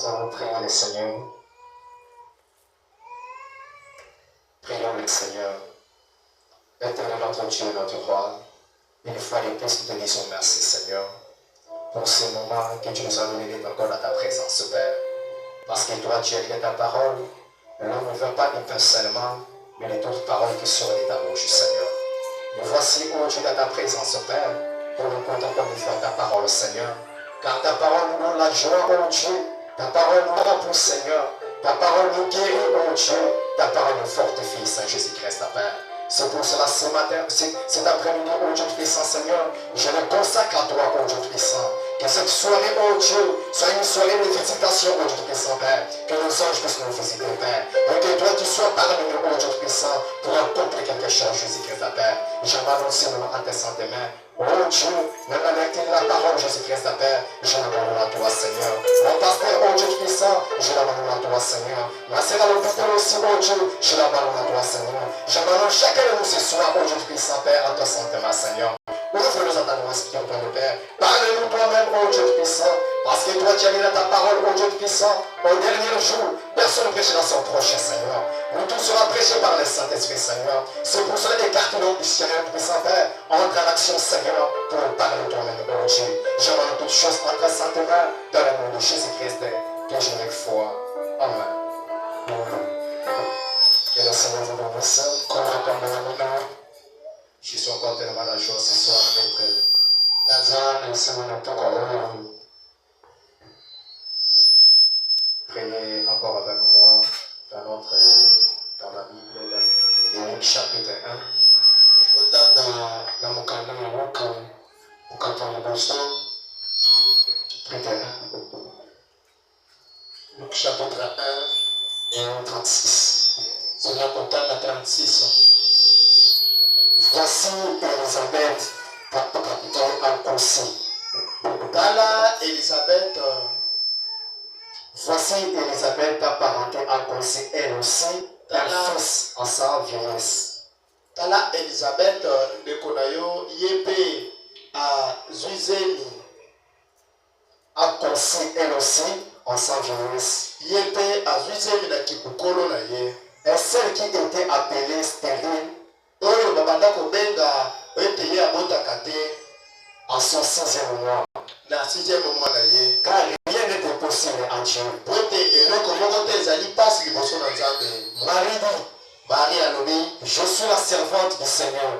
nous allons prier le Seigneur. Prions le Seigneur. Éternel notre Dieu, notre roi, une fois de plus, nous te disons merci, Seigneur, pour ce moment que tu nous as donné encore à ta présence, Père. Parce que toi, tu as dit ta parole, l'homme ne veut pas du pain seulement, mais de toute parole qui sort de ta bouche, Seigneur. Nous voici, ô Dieu, dans ta présence, Père, pour nous contempler faire ta parole, Seigneur. Car ta parole nous donne la joie, ô Dieu. Ta parole nous remplit, Seigneur. Ta parole nous guérit, ô Dieu. Ta parole nous fortifie, Saint Jésus-Christ, ta Père. C'est pour cela, ce matin, cet après-midi, ô Dieu puissant, Seigneur, je me consacre à toi, ô Dieu puissant. Que cette soirée, ô Dieu, soit une soirée de visitation, ô Dieu puissant, Père. Que nos anges puissent nous visiter, Père. Et que toi, tu sois parmi nous, ô Dieu puissant, pour accomplir quelque chose, Jésus-Christ, ta Père. Je m'annonce à tes saintes mains. Oh Dieu, même avec la parole, Jésus-Christ, ta Père, je l'abandonne à toi, Seigneur. Mon pasteur, oh Dieu puissant, je l'abandonne à toi, Seigneur. Ma sœur à l'hôpital aussi, oh Dieu, je l'abandonne à toi, Seigneur. J'abandonne chacun de nous ce soir, oh Dieu puissant, Père, à ta santé, ma Seigneur. Ouvre-nous à ta grâce, Père. Parle-nous toi-même, oh Dieu puissant. Parce que toi, tu as mis dans ta parole, oh Dieu puissant, au dernier jour, personne ne prêchera son prochain, Seigneur. Nous tous sera prêché par le Saint-Esprit, Seigneur. C'est pour cela écarte-nous du Seigneur, puissant Père, entre en action, Seigneur, pour parler de toi-même, oh Dieu. J'emmène toutes choses entre ta sainte main, dans le nom de Jésus-Christ, que je n'ai foi. Amen. Que le Seigneur vous bénisse. Comme maintenant, je suis encore tellement la joie ce soir d'être dans un Seigneur tout comme Priez encore avec moi dans la Bible, dans Luc chapitre 1. Autant dans mon canal, au canton de Boston, chapitre 1. Luc chapitre 1 et 36. C'est là qu'on tente à 36. Voici Élisabeth, en conseil. Tala Élisabeth. Voici Élisabeth, ta parenté en conseil, elle aussi, un fils en sa vieillesse. Tala Élisabeth, de Konayo, Yépé, à Zuizeni, en conseil, elle aussi, en sa vieillesse. Yépé, à Zuizeni, na Kipukolo na ye. Et celle qui était appelée stérile, Oyo Babanda Kobenga, Eteye Abotakate, en son 6e mois. Na 6e mois na ye. Car rien n'était possible en Dieu. Marie dit, Marie alobi, je suis la servante du Seigneur.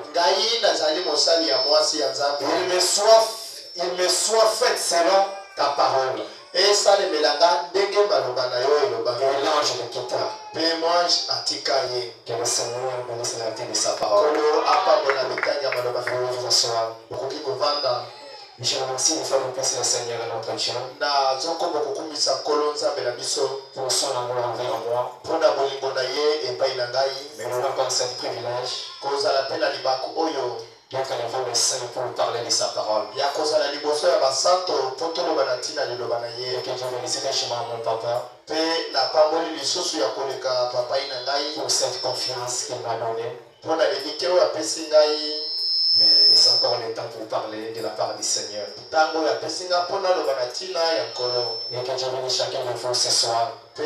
Il me soit fait selon ta parole. Et ça le melanga denge balobana yo elobanga. Et l'ange le quitta. Pémoage atikaye. Que le Seigneur bénisse la vie de sa parole. Kolo apa bona bitanya maloba fini vous asseoir. Okoki kovanda. Je remercie une fois de plus le Seigneur et notre Dieu pour son amour envers moi. Mais nous avons ce privilège d'être devant le Seigneur pour parler de sa parole. Et que Dieu bénisse richement mon papa pour cette confiance qu'il m'a donnée. Mais c'est encore le temps pour parler de la part du Seigneur. Et que Dieu bénisse chacun de vous ce soir. Je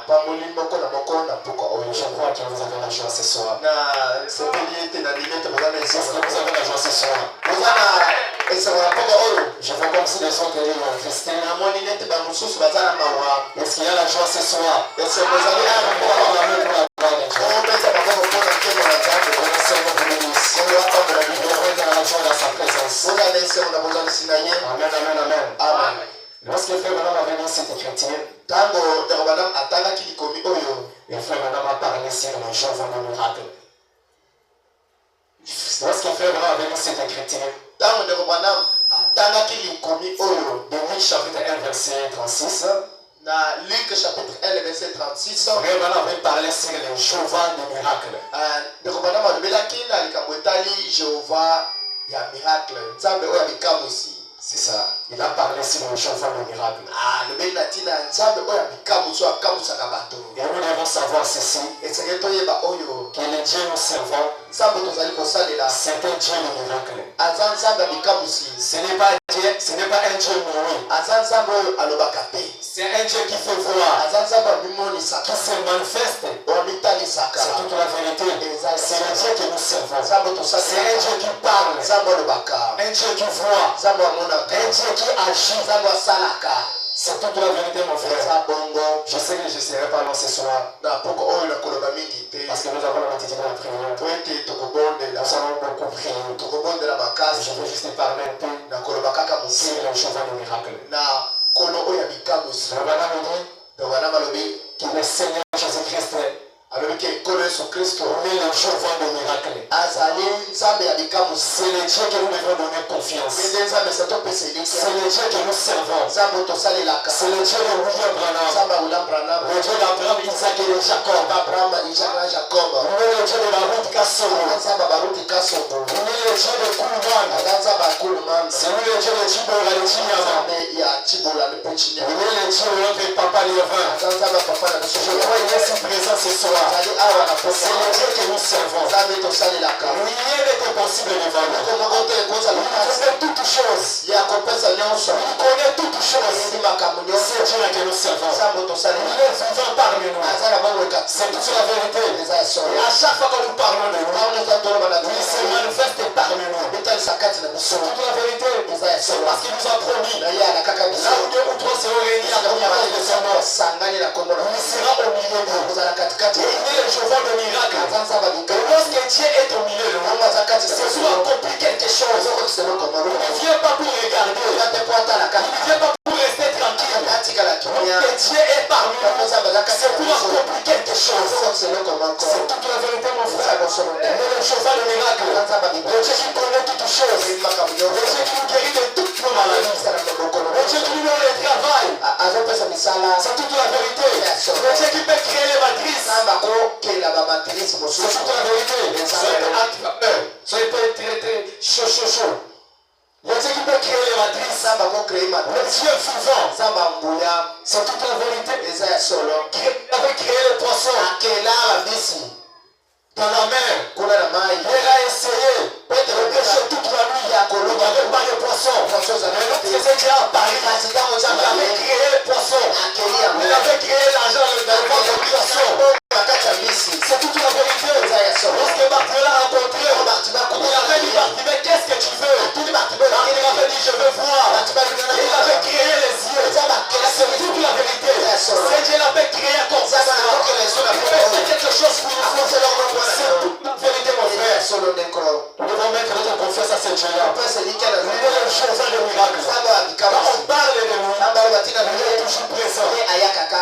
crois que vous avez la joie ce soir. Est-ce que vous avez la joie ce soir? Je vois comme si les autres étaient manifestés. Est-ce qu'il y a la joie ce soir? Est-ce que vous avez la joie? Amen, amen, amen. Amen. Lorsque Frère Madame a venu cette écriture, et Frère Madame a parlé sur le jour du miracle. Lorsque Frère Madame a venu cette écriture, de Luc chapitre 1 verset 36, dans Luc chapitre 1 verset 36, Frère Madame avait parlé sur le jour du miracle. C'est ça. Il a parlé sur le chauffeur de miracle. Et nous devons savoir ceci. Que le Dieu nous servons, c'est un Dieu de miracle. Ce n'est pas un Dieu mauvais. C'est un Dieu qui fait voir, qui se manifeste. C'est toute la vérité. C'est un Dieu que nous servons. C'est un Dieu qui parle, un Dieu qui voit, un Dieu qui agit. C'est toute la vérité, mon frère. Je sais que je ne serai pas long ce soir. Parce que nous avons l'habitude de la prière. Nous avons beaucoup prié. Je veux juste parler un peu sur le chemin du miracle. Que le Seigneur Jésus-Christ est le chemin du miracle. C'est le Dieu que nous devons donner confiance. C'est le Dieu que nous servons. C'est le Dieu de William Branham. Le Dieu d'Abraham, Isaac et de Jacob. Lui est le Dieu de Baruch Kassomo. Lui est le Dieu de Kulman. C'est lui le Dieu de Tibora de Chinyama. Lui est le Dieu de notre papa Lévin. Je crois qu'il est si présent ce soir. C'est le Dieu que nous servons. Rien n'était possible devant nous. Il fait toutes choses. Il connaît toutes choses. C'est Dieu que nous servons. Il est vivant parmi nous. C'est toute la vérité. Et à chaque fois que nous parlons de lui, il se manifeste parmi nous. C'est toute la vérité. C'est parce qu'il nous a promis. Là où deux ou trois seront réunis à cause de son nom, il sera au milieu d'eux. Et il est le Jéhovah de miracle. Et lorsque Dieu est au milieu de nous, c'est pour accomplir quelque chose. Il ne vient pas pour regarder. Il ne vient pas pour rester tranquille. Que Dieu est parmi nous, c'est pour accomplir quelque chose. C'est toute la vérité, mon frère. Il est le Jéhovah de miracle. Le Dieu qui connaît toutes choses. Le Dieu qui nous guérit de toutes nos maladies. Le Dieu qui nous donne le travail. C'est toute la vérité. Le Dieu qui peut créer les matrices. C'est toute la vérité. Soyez très chaud. Le Dieu qui peut créer les matrices. Le Dieu vivant. C'est toute la vérité. Il avait créé les poissons dans la mer. Il a essayé de pêcher toute la nuit. Il n'y avait pas de poissons. Mais l'autre faisait déjà à Paris. Il avait créé les poissons. Il avait créé l'argent dans le ventre du poisson. C'est toute la vérité. Lorsque Barthélemy a rencontré, il avait dit Barthélemy, qu'est-ce que tu veux? Barthélemy avait dit je veux voir. Et il avait créé les yeux. C'est toute la vérité. C'est Dieu l'avait créé comme ça. C'est quelque chose pour nous. C'est toute la vérité, mon frère. Nous devons mettre notre confiance à ce Dieu-là. Il est le Jéhovah de miracle. Quand on parle de lui, il est toujours présent.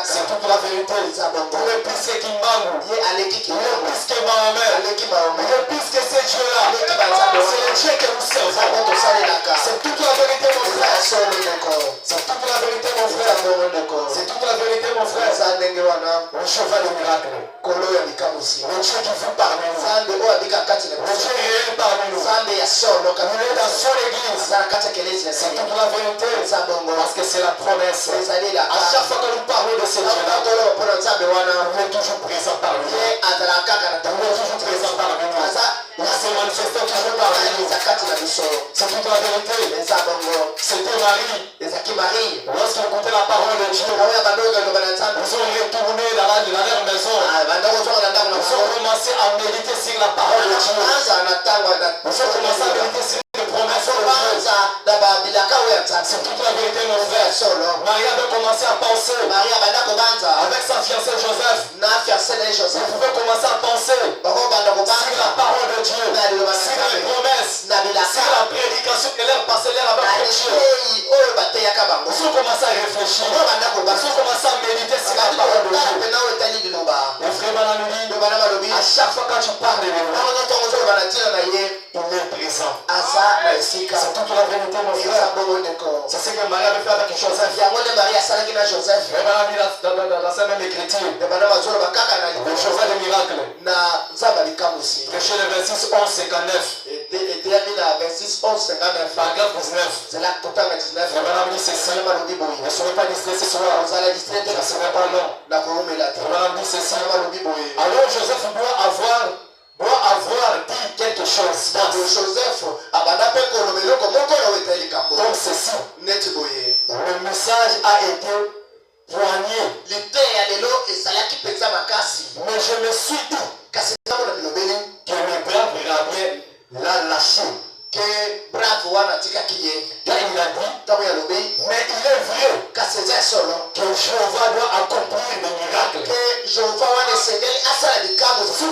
C'est toute la vérité. Il est plus que Kimbangu. Il est plus que Mahomet. Il est plus que ce Dieu-là. C'est le Dieu que nous servons. C'est toute la vérité, mon frère. C'est toute la vérité, mon frère. C'est toute la vérité, mon frère. Le Jéhovah de miracle. Le Dieu qui vit parmi nous. Le Dieu réel parmi nous. Il est dans son église. C'est toute la vérité. Parce que c'est la promesse. À chaque fois que nous parlons de ce Dieu-là, il est toujours présent parmi nous. Il est toujours présent parmi nous. Il se manifeste toujours parmi nous. C'est toute la vérité. C'était Marie. Lorsqu'ils écoutaient la parole de Dieu, ils ont retourné dans leur maison. Ils ont commencé à méditer sur la parole de Dieu. Ils ont commencé à méditer sur les promesses de Dieu. C'est toute la vérité, mon frère. Marie avait commencé à penser avec sa fiancée Joseph. Vous pouvez commencer à penser sur la parole de Dieu, sur les promesses, sur la prédication que leur pasteur avait prêchée. Ils ont commencé à réfléchir. Ils ont commencé à méditer sur la parole de Dieu. Et frère Banamidi, à chaque fois quand tu parles de lui, il est présent. C'est toute la vérité, mon frère. C'est ce que Marie avait fait avec Joseph. Frère Banamidi, dans sa même écriture, le Jéhovah de miracle. Prêchez le 26, 11, 59. Paragraphe 19. Frère Banamidi, c'est ça. Ne serez pas distrait ce soir. Ça ne serait pas long. Frère Banamidi, c'est ça. Alors Joseph doit avoir dit quelque chose. Donc ceci, le message a été poignée. Mais je me suis dit que le brave Gabriel l'a lâché. Car il a dit, mais il est vrai que Jéhovah doit accomplir des miracles. Si vous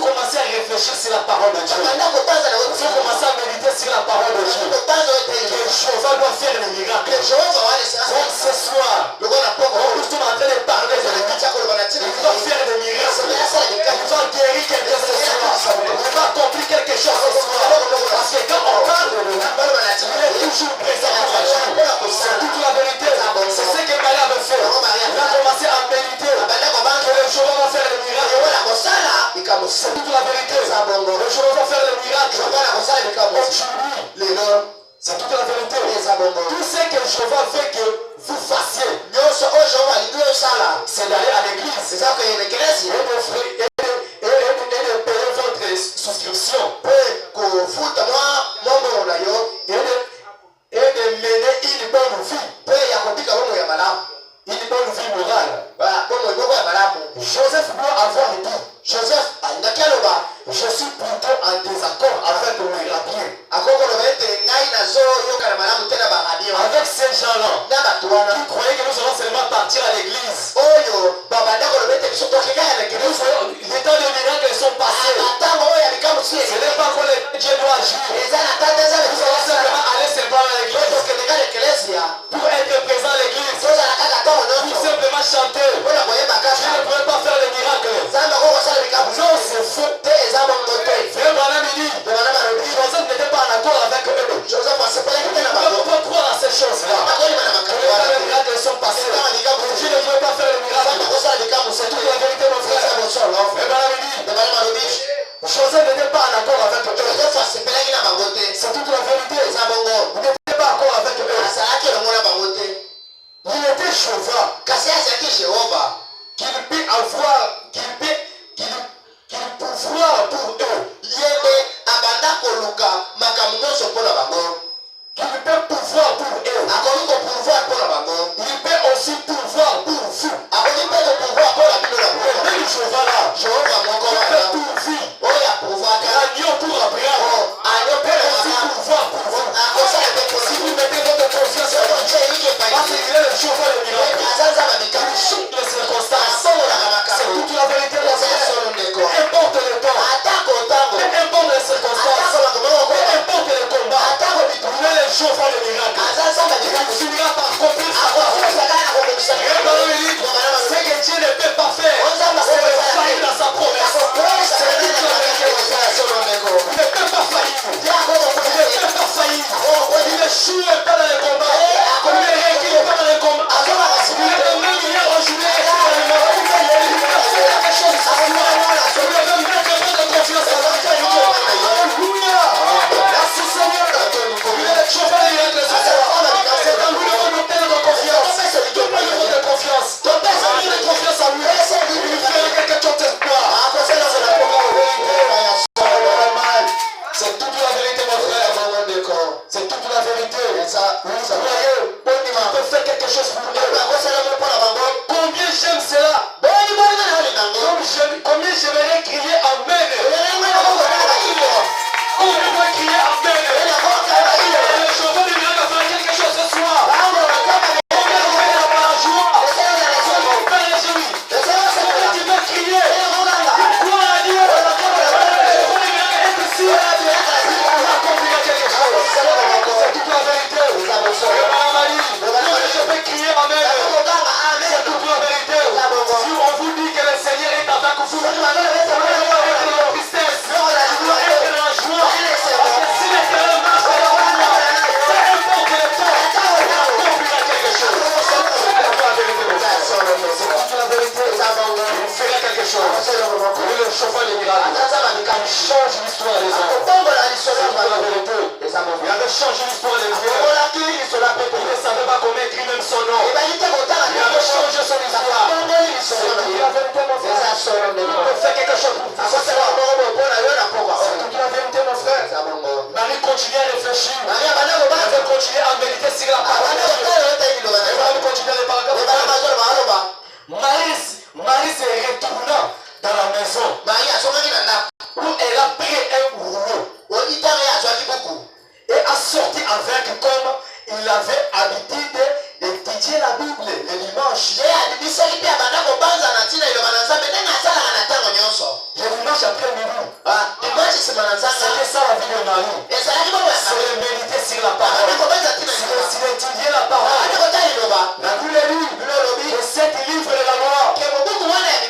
commencez à réfléchir sur la parole de Dieu, si vous commencez à méditer sur la parole de Dieu, que Jéhovah doit faire des miracles. Donc ce soir, nous sommes en train de parler de miracles. Il va faire des miracles. Il va guérir quelque chose ce soir. Il va accomplir quelque chose ce soir. Parce que quand on parle de lui, il est toujours présent pour agir. C'est toute la vérité. C'est ce que Marie avait fait. Il a commencé à méditer que le Jéhovah va faire le miracle. C'est toute la vérité. Le Jéhovah va faire le miracle. Aujourd'hui, c'est toute la vérité. Tout ce que Jéhovah veut que vous fassiez, c'est d'aller à l'église et de payer votre souscription. Et de mener une bonne vie. Une bonne vie morale. Joseph doit avoir dit, je suis plutôt en désaccord avec le rabbin. Avec ces gens-là qui croyaient que nous allons seulement partir à l'église. Les temps de miracles sont passés. Ce n'est pas que Dieu doit agir. Nous allons simplement aller seulement à l'église. Pour être présent à l'église. Pour simplement chanter. Je ne pourrais pas faire les miracles. Non, c'est faux. Frère Branham dit, Joseph n'était pas en accord avec eux. On ne peut pas croire à ces choses-là. Les miracles sont passés. Je ne pouvais pas faire les miracles. C'est toute la vérité, mon frère. Frère Branham dit, Joseph n'était pas en accord avec eux. C'est toute la vérité. Il n'était pas en accord avec eux. Il était Jéhovah. Qu'il peut avoir, qu'il peut pouvoir pour eux. Qu'il peut pouvoir pour eux. Il peut aussi pouvoir pour vous. Même Jéhovah là, il peut pour vous. L'agneau pour Abraham. Il peut aussi pouvoir pour vous. Si vous mettez votre confiance en Dieu, parce qu'il est le Jéhovah le miracle. Il change les circonstances. C'est toute la vérité de la vie. Peu importe le temps. Peu importe les circonstances. Peu importe le combat. Il est le Jéhovah le miracle. Il finira par accomplir sa parole. Ce que Dieu ne peut pas faire, c'est de faillir dans sa promesse. C'est toute la vérité. Il ne peut pas faillir. Il ne peut pas faillir. Il ne chute pas dans les combats. Il ne recule pas dans les combats. Il est le même hier aujourd'hui. Il peut faire quelque chose. Il veut mettre votre confiance en lui. Alléluia. Merci Seigneur. Il est le Jéhovah le miracle ce soir. C'est en lui qu'on obtient notre confiance. Donnez votre confiance. Donnez confiance en lui. Il fera quelque chose d'espoir. C'est toute la vérité, mon frère. C'est toute la vérité. Vous voyez, il peut faire quelque chose pour eux. Combien j'aime cela. Combien j'aimerais crier Amen. On peut crier Amen. Le Jéhovah du miracle fera quelque chose ce soir. Combien vous faites la joie. Combien les gémis. Combien tu peux crier. Gloire à Dieu. Le Jéhovah du miracle est ici. Il accomplira quelque chose. C'est toute la vérité. Je peux crier Amen. C'est toute la vérité. Si on vous dit que le Seigneur est avec vous, vous doit être dans la tristesse, vous doit être dans la joie. Parce que si l'Éternel marche avec vous, peu importe le temps, il accomplira quelque chose. C'est toute la vérité. C'est toute la vérité. Il fera quelque chose. Il est le Jéhovah des miracles. Il change l'histoire des hommes. C'est toute la vérité. Il avait changé l'histoire des vieux. Il ne savait pas comment écrire même son nom. Il avait changé son histoire. C'est toute la vérité, mon frère. Il peut faire quelque chose pour vous. C'est toute la vérité, mon frère. Marie continue à réfléchir. Elle veut continuer à méditer sur la parole de Dieu. Elle va continuer à parler. maison où elle a pris un rouleau et a sorti avec comme il avait habitude d'étudier la Bible le dimanche. Le dimanche après-midi. C'était ça la vie de Marie. C'est de méditer sur la parole. C'est d'étudier la parole. La Bible dit que 7 livres de la loi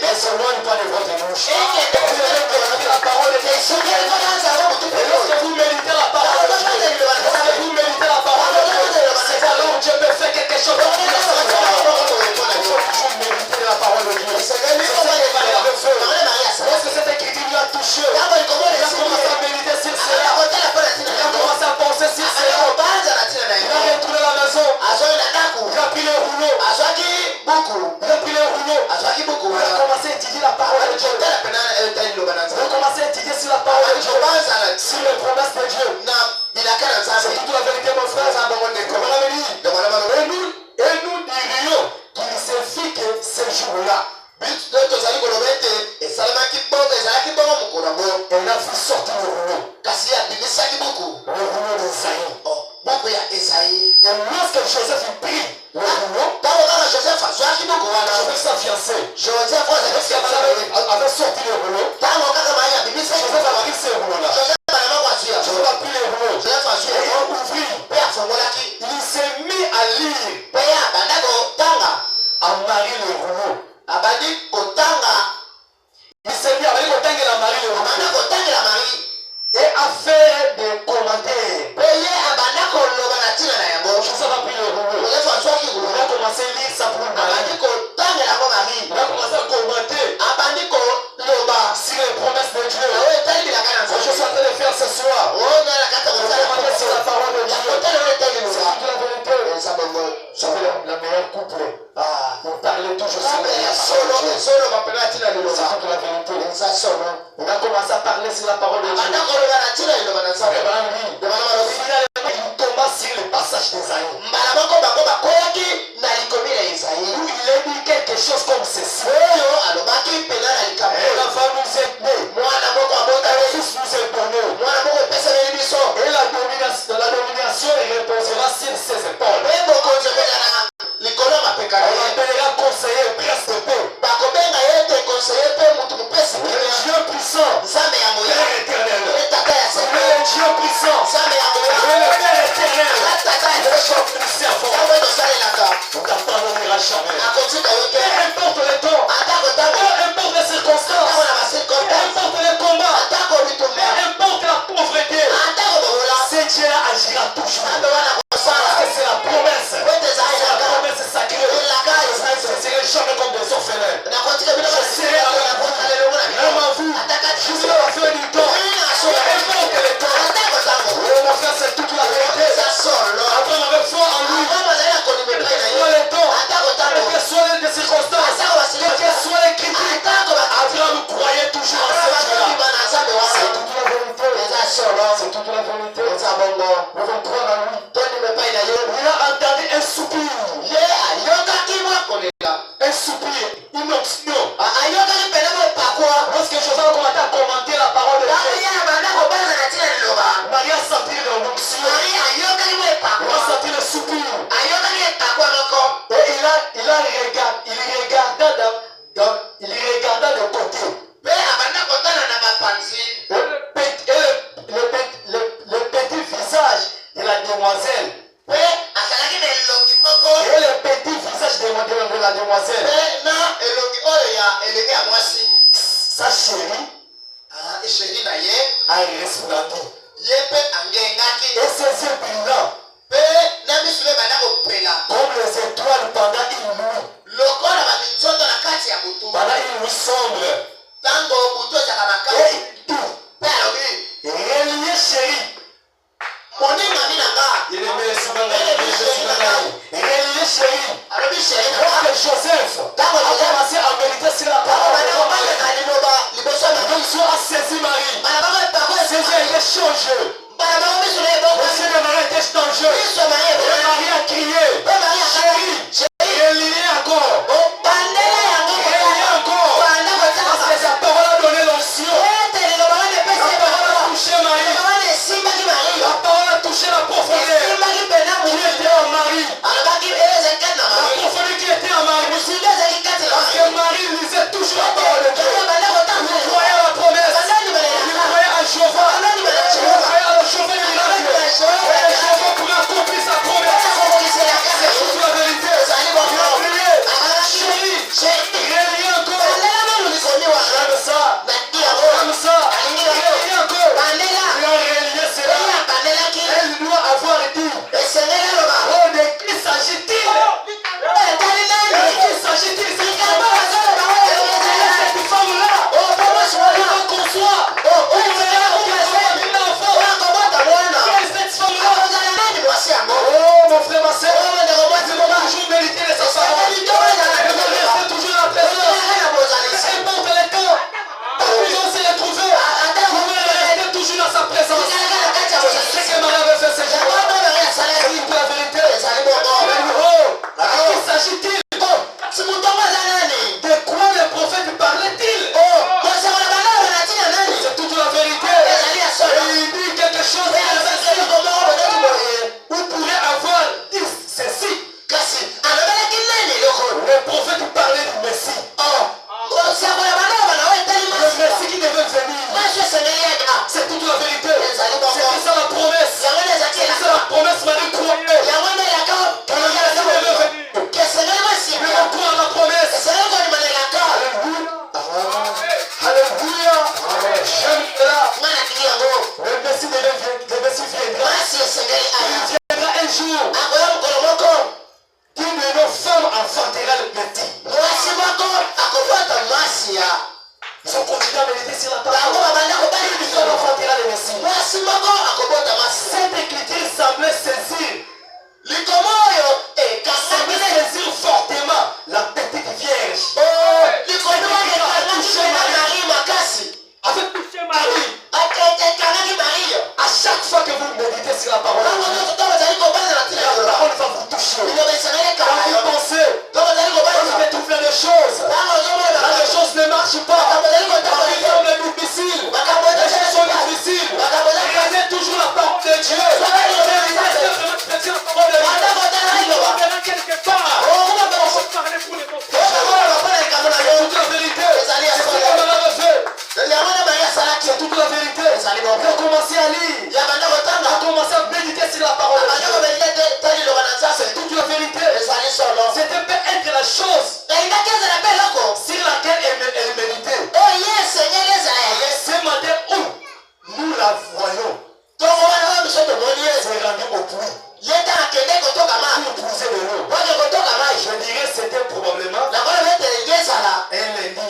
ne s'éloignent pas de votre bouche. Vous devez méditer la parole de Dieu. Et lorsque vous méditez la parole de Dieu, lorsque vous méditez la parole de Dieu, c'est alors où Dieu peut faire quelque chose. Il faut toujours méditer la parole de Dieu. C'est ce que Marie avait fait. Lorsque cette écriture lui a touché, il a commencé à méditer sur cela. Il a commencé à penser sur cela. Il a retourné à la maison. Il a pris le rouleau. Il a pris le rouleau. Il a commencé à étudier la parole de Dieu. Il a commencé à étudier sur la parole de Dieu, sur les promesses de Dieu. C'est toute la vérité, mon frère. Et nous dirions qu'il suffit que ce jour-là, elle a vu sortir le rouleau. Le rouleau d'Esaïe. Et lorsque Joseph prit le rouleau, Joseph sa fiancée, lorsqu'elle avait sorti le rouleau, Joseph a pris ce rouleau-là. Joseph a pris le rouleau et il ouvrit. Il s'est mis à lire, à marier le rouleau. Il s'est mis à marier le rouleau et à faire des commentaires. Joseph a pris le rouleau. Il a commencé à lire ça pour Marie. Il a commencé à commenter sur les promesses de Dieu. Je suis en train de faire ce soir. Commenter sur la parole de Dieu. C'est toute la vérité. Je suis le meilleur couple. Vous parlez toujours sur la parole de Dieu. C'est toute la vérité. On a commencé à parler sur la parole de Dieu. Il tomba sur le passage d'Esaïe. Où il a dit quelque chose comme ceci. Elle va nous aider. Un fils nous est donné. Et la domination reposera sur ses épaules. On l'appellera conseiller, prince de paix. Le Dieu puissant, Père éternel. Le Dieu puissant, le Père éternel. Le choc du servant. On ne t'abandonnera jamais. Peu importe le temps, peu importe les circonstances, peu importe les combats, peu importe la pauvreté, c'est Dieu agira toujours. Parce que c'est la promesse. C'est la promesse sacrée. Je ne serai jamais comme des orphelins. Je serai avec vous. Même à vous. Jusqu'à la fin du temps. Peu importe le temps. Oh mon frère, c'est toute la vérité. Attends avec foi en lui. Quel que soit le temps, quelles que soient les circonstances, quelles que soient les critiques, Abraham croyait toujours en ce Dieu-là. C'est toute la vérité. C'est toute la vérité. Nous allons croire en lui. Il a entendu un soupir. Un soupir, une onction. Lorsque Joseph a commencé à commenter la parole de Dieu, Marie a senti l'onction. Il a senti le soupir. Et il regarda de côté. Le petit visage de la demoiselle. Et le petit visage de la demoiselle. Sa chérie a resplendi. Et ses yeux brillants comme les étoiles pendant une nuit. Pendant une nuit sombre. Et il dit, relié chérie. Il aimait relié chérie. Lorsque Joseph a commencé à méditer sur la parole de Dieu, il a saisi Marie. Ses yeux étaient changés. Les yeux de Marie étaient changés. Et Marie a crié, chérie, relié encore. Relié encore. Parce que sa parole a donné C'est toute la vérité. C'est ça la promesse. C'est ça la promesse, Marie croyait. Que le Messie est revenu. Mais on croit à la promesse. Alléluia. J'aime cela. Le Messie viendra. Il viendra un jour. Une de nos femmes enfantera le Messie. Ils ont continué à méditer sur la parole. Une femme enfantera le Messie. Cette écriture semblait saisir fortement la petite vierge. Avec touché Marie. À chaque fois que vous méditez sur la parole, la parole va vous toucher. Quand vous pensez, vous faites tout plein de choses. Là, les choses ne marchent pas. La vie semble difficile. Les choses sont difficiles. Regardez toujours la parole de Dieu. Méditez sur la parole de Dieu. Il reviendra quelque part. On va parler pour les confrères. C'est toute la vérité. C'est ce qu'on a fait. C'est toute la vérité. Il a commencé à lire. Il a commencé à méditer sur la parole de Dieu. C'est toute la vérité. C'était peut-être la chose sur laquelle elle méditait. Ce matin où nous la voyons, c'est rendu au puits. Pour pousser de l'eau. Je dirais c'était probablement un lundi.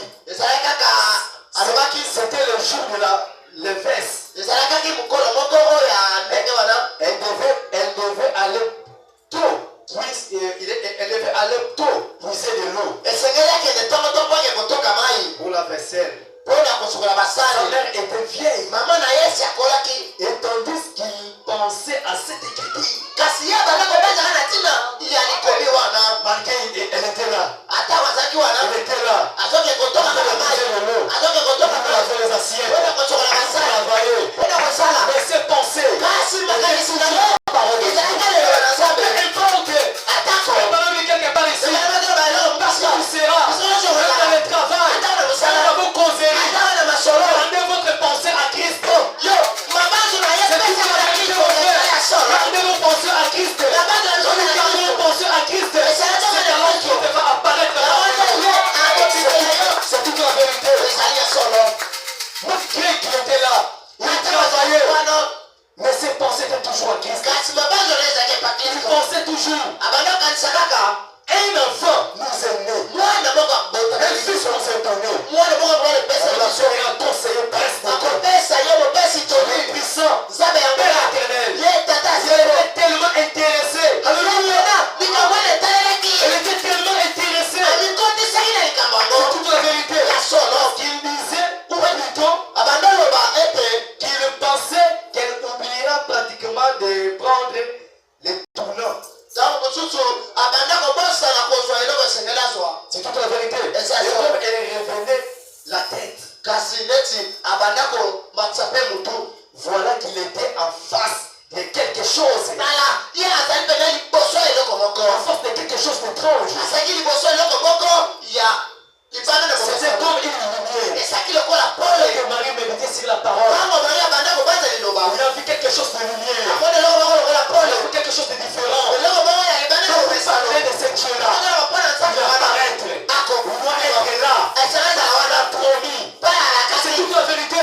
C'était le jour de la levesse. Elle devait aller tôt. Elle devait aller tôt puiser de l'eau pour la vaisselle. Sa mère était vieille. Et tandis qu'il pensait à cette écriture, malgré elle était là. Elle était là. Les assiettes. Travailler. Mais ses pensées. Quelque part ici. Parce que tu seras dans le travail. Dans vos causeries. Rendez votre pensée à Christ. Gardez vos pensées à Christ. Gardez vos pensées à Christ. C'est alors qu'il va apparaître dans la vie. C'est toute la vérité. Notre Grec qui était là, il travaillait. Mais ses pensées étaient toujours à Christ. Il pensait toujours. Un enfant nous est né. Un fils nous est donné. On l'a conseillé presque. Le puissant, Père éternel. Il était tellement intéressé. Alléluia. Elle était tellement intéressée. C'est toute la vérité. Il disait, ou plutôt, qu'il pensait qu'elle oubliera pratiquement de prendre les tournants. C'est toute la vérité. Et comme elle revenait la tête, voilà qu'il était en face de quelque chose. En face de quelque chose d'étrange. C'était comme une lumière. Et que Marie méditait sur la parole. Il a vu quelque chose de lumière. Il a vu quelque chose de différent. Quand vous parlez de ce Dieu-là, il va apparaître. Il doit être là. On a promis. C'est toute la vérité.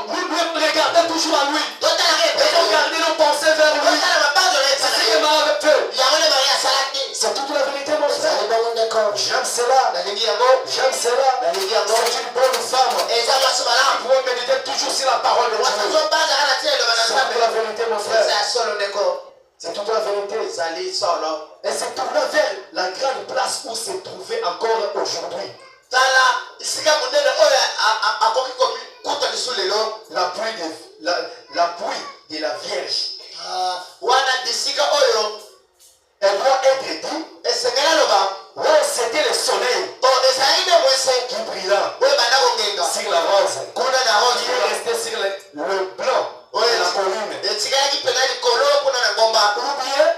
Nous regardons toujours à lui. Regardez nos pensées vers lui. C'est ce que Marie avait fait. C'est toute la vérité, mon frère. J'aime cela. J'aime cela. C'est une bonne femme. Il faut méditer toujours sur la parole de Dieu. C'est toute la vérité, mon frère. C'est toute la vérité. Et c'est tourné vers la grande place où se trouvait encore aujourd'hui. L'appui de la Vierge. Elle doit être dit. Oh, c'était le soleil qui brilla sur la rose. Qui est resté sur le blanc de la colline. Ou bien,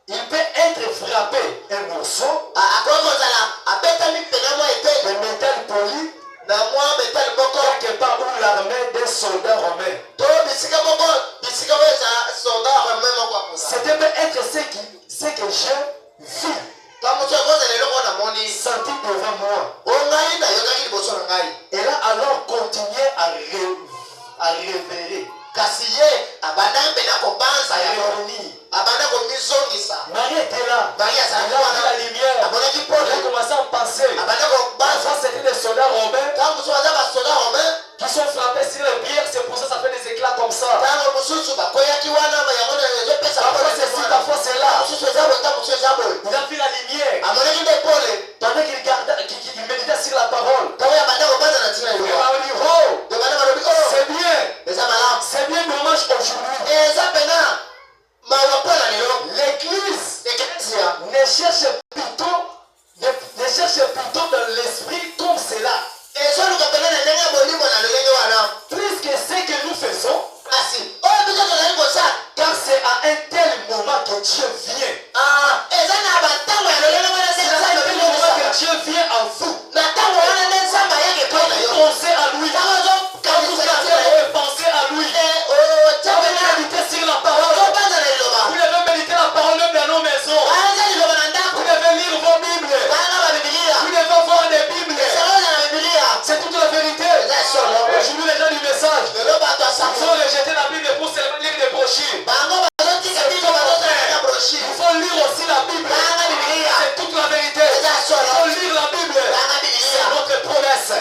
il peut être frappé un morceau de métal poli quelque part où l'armée des soldats romains. C'était peut-être ce que je vis. Senti devant moi. Et là alors continuer à révéler. Marie était là. Elle a vu la lumière. Elle a commencé à penser. Ça c'était des soldats romains qui sont frappés sur les pierres. C'est pour ça que ça fait des éclats comme ça. Parfois c'est ci, parfois c'est là. Il a vu la lumière. Pendant qu'il méditait sur la parole. Il m'a dit, oh, c'est bien. C'est bien dommage aujourd'hui. L'église ne cherche plutôt dans l'esprit comme cela. Plus que ce que nous faisons, car c'est à un tel moment que Dieu vient. C'est à un tel moment que Dieu vient en vous. Pensez à lui. Quand vous pensez à lui. Vous devez méditer sur la parole. Vous devez méditer la parole même dans nos maisons. Vous devez lire vos Bibles. Vous devez voir des Bibles. C'est toute la vérité. Aujourd'hui les gens du message, ils ont rejeté la Bible pour seulement lire des brochures. Il faut lire aussi la Bible. C'est toute la vérité. Il faut lire la Bible. C'est notre promesse. C'est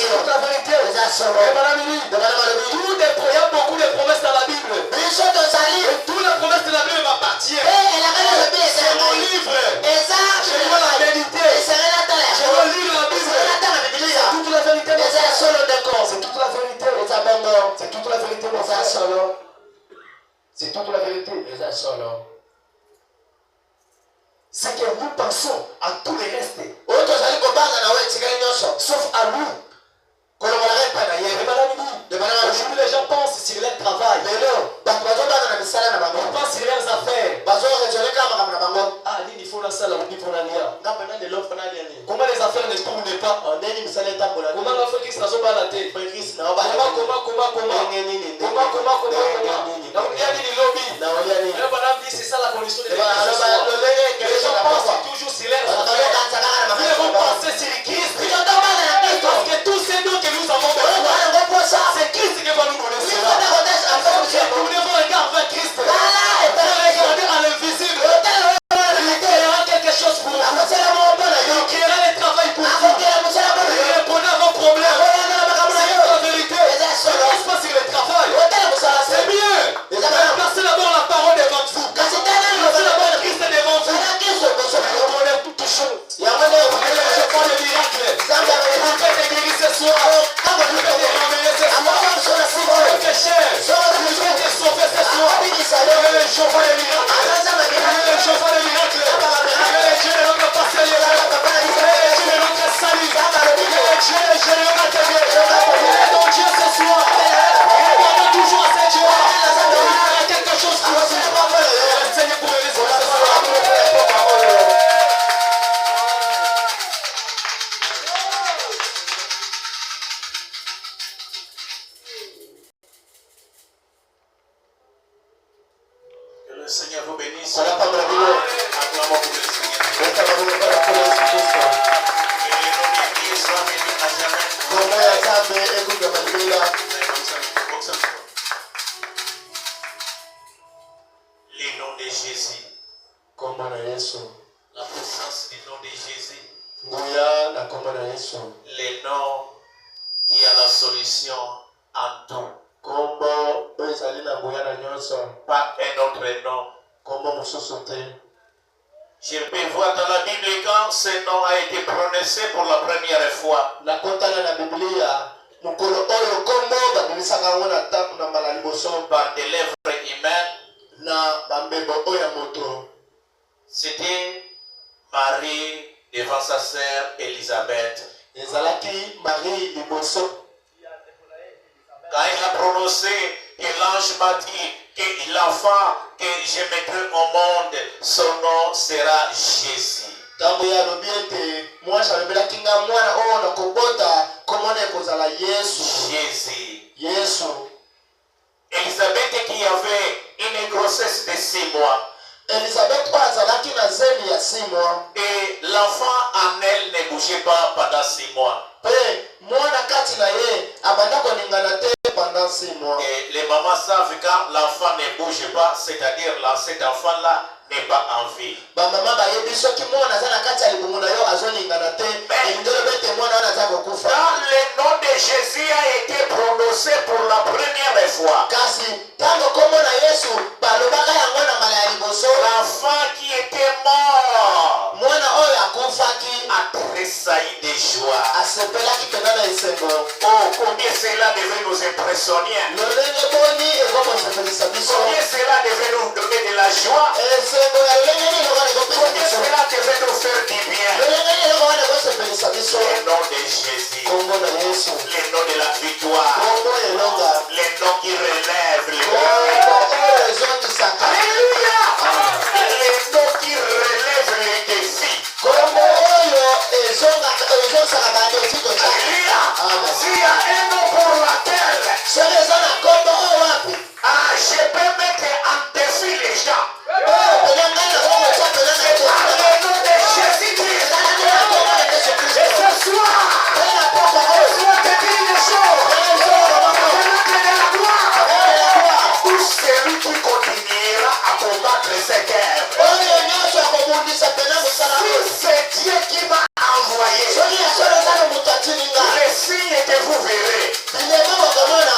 toute la vérité. Et madame Mili, il y a beaucoup de promesses dans la Bible. Et toutes les promesses de la Bible m'appartiennent. C'est mon livre. Je dois la méditer. Je dois lire la Bible. C'est toute la vérité. C'est toute la vérité. C'est toute la vérité. C'est toute la vérité. C'est que nous pensons à tout le reste. Sauf à lui. Aujourd'hui les gens pensent sur leur travail. Ils pensent sur leurs affaires. Ah, il faut la salle, il faut la lia. Comment les affaires ne tournent pas? Comment la fait Christ n'a pas la tête? Comment il y a des lobbies. Le bonhomme dit c'est ça la condition de l'église. Les gens pensent toujours sur leurs affaires. Nous devons penser sur Christ. Parce que tous ces dons que nous avons besoin, c'est Christ qui va nous donner cela. Nous devons regarder vers Christ. Regarder à l'invisible. Il créera quelque chose pour vous. Il créera le travail pour vous. Il répondra à vos problèmes. C'est la vérité. Ne pense pas sur le travail. C'est bien. Placez d'abord la parole devant vous. Placez d'abord Christ devant vous. Vous prenez toutes choses. Je parle de miracles. Vous faites des guéris ce soir. Vous faites des réveillés ce soir. Vous faites des chers. Vous faites des sauvés ce soir. Je vois les miracles. Je vois les miracles. Dieu est notre pasteur. Dieu est notre salut. Dieu est notre Dieu. Il est ton Dieu ce soir. Répondons toujours à ce Dieu. Il y a quelque chose pour vous. Seigneur pour les ce soir. Le Seigneur vous bénisse. Acclamons pour le Seigneur. Que le nom de Dieu soit béni à jamais. Le nom de Jésus. La puissance du nom de Jésus. Le nom qui a la solution en tout. Pas un autre nom. Je peux voir dans la Bible quand ce nom a été prononcé pour la première fois. Par des lèvres humaines. C'était Marie devant sa sœur Élisabeth. Quand il a prononcé que l'ange m'a dit que l'enfant que je mettrai au monde, son nom sera Jésus. Jésus. Élisabeth qui avait une grossesse de 6 mois. Elisabeth azalaki na zemi ya 6 mois. Et l'enfant en elle ne bougeait pas pendant 6 mois. Mwana kati na ye abanda koningana te pendant 6 mois. Et les mamans savent quand l'enfant ne bouge pas, c'est-à-dire là, cet enfant-là n'est pas en vie. Ba mama ba yebi soki mwana za na kati ya libumu na yo azoningana te, indelo bete mwana wana za kokufa. Quand le nom de Jésus a été prononcé pour la première fois, kasi tango kombo na Yesu balobaka yango na mbala ya liboso, l'enfant qui était mort, mwana oyo akufaki a tressailli de joie. asepelaki pena na esengo. Oh, combien cela devait nous impressionner. Lolenge boni ekomosepelisa biso. Combien cela devait nous donner de la joie. Esengo ya lolenge nini lokana ekopesa Combien biso. cela devait nous faire du bien. Lolenge nini lokana ekosepelisa biso. Le nom de Jésus. Kombo na Yesu. Le nom de la victoire. Kombo elonga. Le nom qui relève le Kombo oyo ezongisaka. Alléluia. Le nom qui relève les défis. Kombo oyo ezosaka badefi kotia. Alléluia. S'il y a un nom pour laquelle soki eza na kombo oyo wapi je peux mettre en défi les gens. oyo pena ngai nakokotia pena na C'est par le nom de Jésus-Christ. ezalaki na kombo ya Yesu Et Kristo. ce soir, Pena kombo je oyo dois te dire une chose. pena msoko mama Je vais te de la gloire. pena ya gloire Tout celui qui continuera à combattre cette œuvre. oyo nyonso akobundisa pena mosala Si c'est Dieu qui m'a envoyé, soki ya solo eza na moto atindi nga les signes que vous verrez, bilema bokomona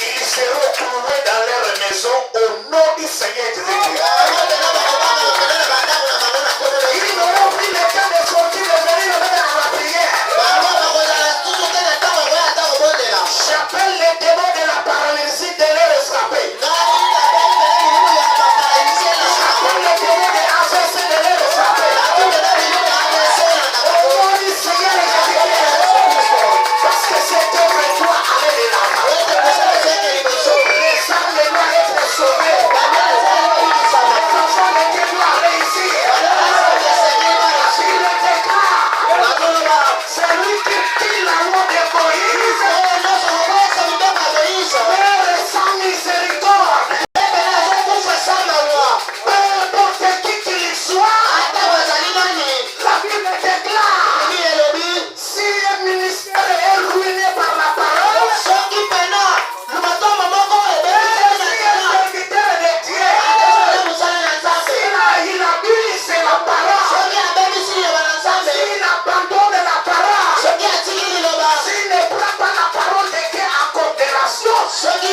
ils seront trouvés dans leur maison au nom du Seigneur Jésus-Christ. bango pena bakobanga pena na bandako na bango na kombo na Ils Yesu. n'auront plus le temps de sortir de venir mettre à la prière. bango bakozala tutu te na ntango koya ata kobondela J'appelle les démons de la paralysie de leur escaper. ngai nabeli pena bilimu ya baparalisie na J'appelle les démons de AVC de leur escaper. natu pena bilimu ya abesela na Au bango nom du Seigneur Jésus-Christ. Yesu Kristo. Parce que cette œuvre doit aller de l'avant. Ete mosala ezalaki liboso. Les âmes doivent être sauvées. Bana ezali kobikisama. Les enfants de Dieu doivent réussir. Bana bazali esengeli bana. Il le déclare. Nakoloba, C'est lui qui tire la loi de Moïse. oyo nyonso kokoyesa mibeko ya Moïse. Père sans miséricorde. Epene azokufa sans malwa. Peu importe qui qu'il soit. Ata bazali nani. La Bible déclare. Ebi elobi, Si un ministère est ruiné par la parole. soki pena lumatombo moko Et si ebebiseli na un nzela. serviteur de Dieu. Atesala mosala na Nzambe. Il abuse la parole. Soki abebisi liloba na Nzambe. S'il abandonne la parole. Soki atiki liloba. S'il ne prend pas la parole de Dieu en considération. Soki